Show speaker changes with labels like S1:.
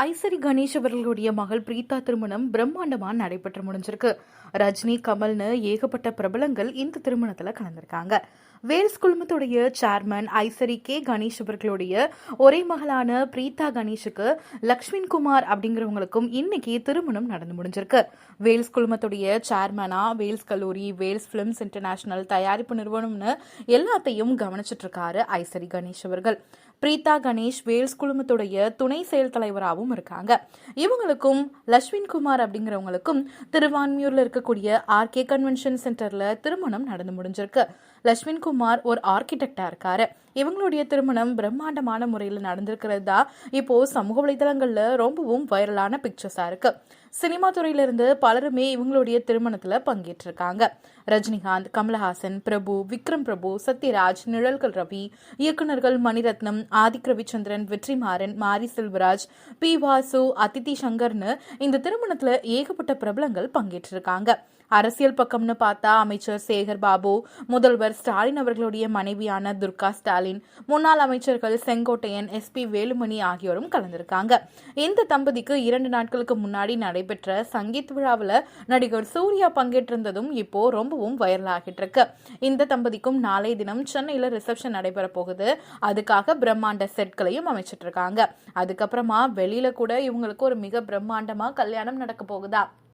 S1: ஐசரி கணேஷ் அவர்களுடைய மகள் பிரீதா திருமணம் பிரம்மாண்டமா நடைபெற்று முடிஞ்சிருக்கு. ரஜினி, கமல்னு ஏகப்பட்ட பிரபலங்கள் இந்த திருமணத்துல கலந்திருக்காங்க. வேல்ஸ் குழுமத்துடைய சேர்மன் ஐசரி கே கணேஷ் அவர்களுடைய ஒரே மகளான பிரீதா கணேஷுக்கு லக்ஷ்மின் குமார் அப்படிங்கிறவங்களுக்கும் இன்னைக்கு திருமணம் நடந்து முடிஞ்சிருக்கு. வேல்ஸ் குழுமத்துடைய சேர்மனா வேல்ஸ் கல்லூரி, வேல்ஸ் பிலிம்ஸ் இன்டர்நேஷனல் தயாரிப்பு நிறுவனம்னு எல்லாத்தையும் கவனிச்சிட்டு இருக்காரு ஐசரி கணேஷ் அவர்கள். பிரீதா கணேஷ் வேல்ஸ் குழுமத்துடைய துணை செயல் தலைவராகவும் இருக்காங்க. இவங்களுக்கும் லக்ஷ்மின் குமார் அப்படிங்கிறவங்களுக்கும் திருவான்மியூர்ல இருக்கக்கூடிய ஆர்கே கன்வென்ஷன் சென்டர்ல திருமணம் நடந்து முடிஞ்சிருக்கு. லக்ஷ்மின் குமார் ஒரு ஆர்கிடெக்டா இருக்காரு. இவங்களுடைய திருமணம் பிரம்மாண்டமான முறையில் நடந்திருக்கிறது தான் இப்போ சமூக வலைதளங்கள்ல ரொம்பவும் வைரலான பிக்சர்ஸா இருக்கு. சினிமா துறையிலிருந்து பலருமே இவங்களுடைய திருமணத்துல பங்கேற்றிருக்காங்க. ரஜினிகாந்த், கமலஹாசன், பிரபு, விக்ரம் பிரபு, சத்யராஜ், நிழல்கள் ரவி, இயக்குநர்கள் மணிரத்னம், ஆதிக் ரவிச்சந்திரன், வெற்றிமாறன், மாரி செல்வராஜ், பி வாசு, அதித்தி சங்கர்னு இந்த திருமணத்துல ஏகப்பட்ட பிரபலங்கள் பங்கேற்றிருக்காங்க. அரசியல் பக்கம்னு பார்த்தா அமைச்சர் சேகர் பாபு, முதல்வர் ஸ்டாலின் அவர்களுடைய மனைவியான துர்கா ஸ்டாலின், முன்னாள் அமைச்சர்கள் செங்கோட்டையன், SP வேலுமணி ஆகியோரும் கலந்திருக்காங்க. இந்த தம்பதிக்கு 2 நாட்களுக்கு முன்னாடி நடைபெற்ற சங்கீத் விழாவில் நடிகர் சூர்யா பங்கேற்றிருந்ததும் இப்போ ரொம்பவும் வைரல் ஆகிட்டு இருக்கு. இந்த தம்பதிக்கும் நாளை தினம் சென்னையில ரிசப்ஷன் நடைபெற போகுது. அதுக்காக பிரம்மாண்ட செட்களையும் அமைச்சிட்டு இருக்காங்க. அதுக்கப்புறமா வெளியில கூட இவங்களுக்கு ஒரு மிக பிரம்மாண்டமா கல்யாணம் நடக்க போகுதா.